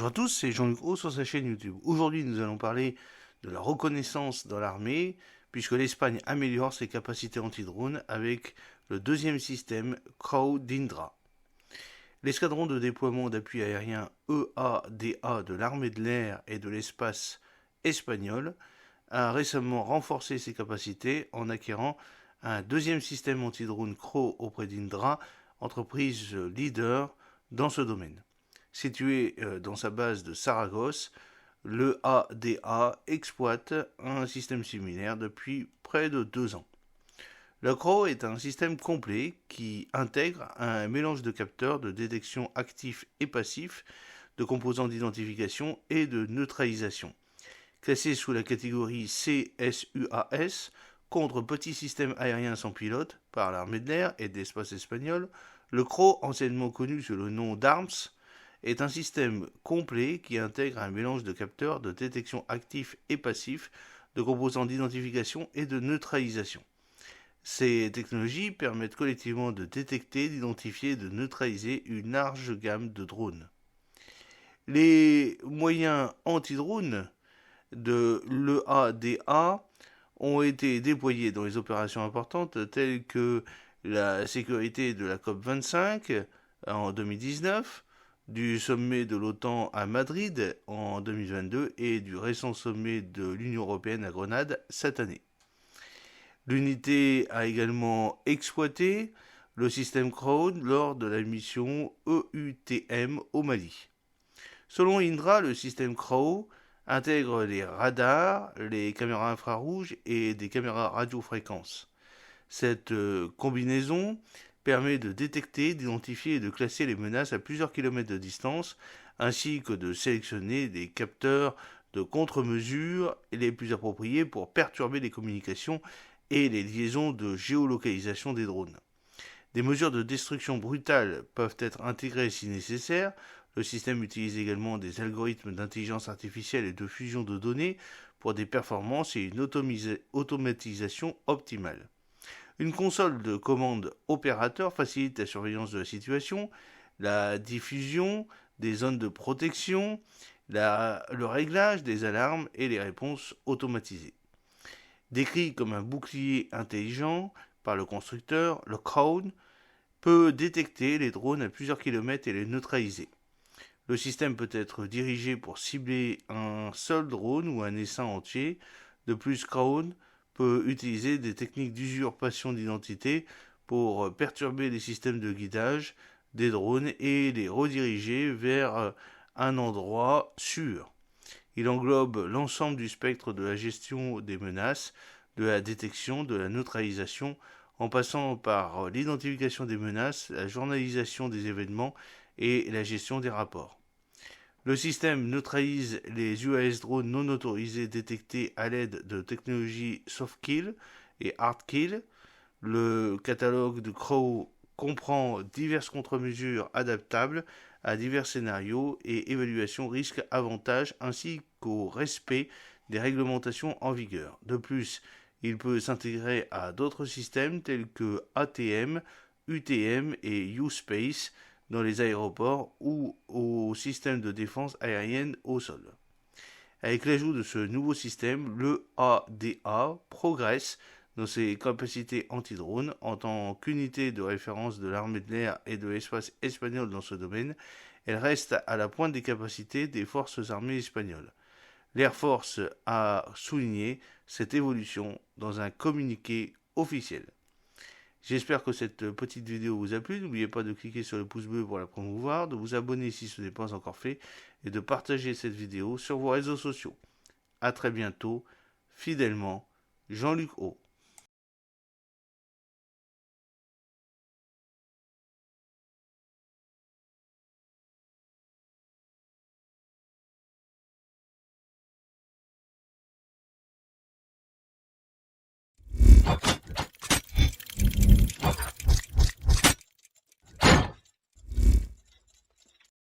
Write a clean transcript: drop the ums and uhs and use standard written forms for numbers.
Bonjour à tous, c'est Jean-Luc Haut sur sa chaîne YouTube. Aujourd'hui, nous allons parler de la reconnaissance dans l'armée, puisque l'Espagne améliore ses capacités anti-drone avec le deuxième système Crow d'Indra. L'escadron de déploiement d'appui aérien EADA de l'armée de l'air et de l'espace espagnol a récemment renforcé ses capacités en acquérant un deuxième système anti-drone Crow auprès d'Indra, entreprise leader dans ce domaine. Situé dans sa base de Saragosse, le ADA exploite un système similaire depuis près de 2 ans. Le Crow est un système complet qui intègre un mélange de capteurs de détection actifs et passifs, de composants d'identification et de neutralisation. Classé sous la catégorie CSUAS, contre petits systèmes aériens sans pilote par l'armée de l'air et de l'espace espagnol, le Crow, anciennement connu sous le nom d'ARMS, est un système complet qui intègre un mélange de capteurs de détection actifs et passifs, de composants d'identification et de neutralisation. Ces technologies permettent collectivement de détecter, d'identifier et de neutraliser une large gamme de drones. Les moyens anti-drones de l'EADA ont été déployés dans les opérations importantes telles que la sécurité de la COP25 en 2019, du sommet de l'OTAN à Madrid en 2022 et du récent sommet de l'Union européenne à Grenade cette année. L'unité a également exploité le système Crow lors de la mission EUTM au Mali. Selon Indra, le système Crow intègre les radars, les caméras infrarouges et des caméras radiofréquences. Cette combinaison permet de détecter, d'identifier et de classer les menaces à plusieurs kilomètres de distance, ainsi que de sélectionner des capteurs de contre-mesure les plus appropriés pour perturber les communications et les liaisons de géolocalisation des drones. Des mesures de destruction brutale peuvent être intégrées si nécessaire. Le système utilise également des algorithmes d'intelligence artificielle et de fusion de données pour des performances et une automatisation optimale. Une console de commande opérateur facilite la surveillance de la situation, la diffusion des zones de protection, le réglage des alarmes et les réponses automatisées. Décrit comme un bouclier intelligent par le constructeur, le Crow peut détecter les drones à plusieurs kilomètres et les neutraliser. Le système peut être dirigé pour cibler un seul drone ou un essaim entier. De plus, Crow peut utiliser des techniques d'usurpation d'identité pour perturber les systèmes de guidage des drones et les rediriger vers un endroit sûr. Il englobe l'ensemble du spectre de la gestion des menaces, de la détection, de la neutralisation, en passant par l'identification des menaces, la journalisation des événements et la gestion des rapports. Le système neutralise les UAS drones non autorisés détectés à l'aide de technologies soft kill et hard kill. Le catalogue de Crow comprend diverses contre-mesures adaptables à divers scénarios et évaluation risque-avantage ainsi qu'au respect des réglementations en vigueur. De plus, il peut s'intégrer à d'autres systèmes tels que ATM, UTM et U-Space dans les aéroports ou au système de défense aérienne au sol. Avec l'ajout de ce nouveau système, le ADA progresse dans ses capacités anti-drone en tant qu'unité de référence de l'armée de l'air et de l'espace espagnol dans ce domaine. Elle reste à la pointe des capacités des forces armées espagnoles. L'Air Force a souligné cette évolution dans un communiqué officiel. J'espère que cette petite vidéo vous a plu. N'oubliez pas de cliquer sur le pouce bleu pour la promouvoir, de vous abonner si ce n'est pas encore fait et de partager cette vidéo sur vos réseaux sociaux. A très bientôt, fidèlement, Jean-Luc Haut.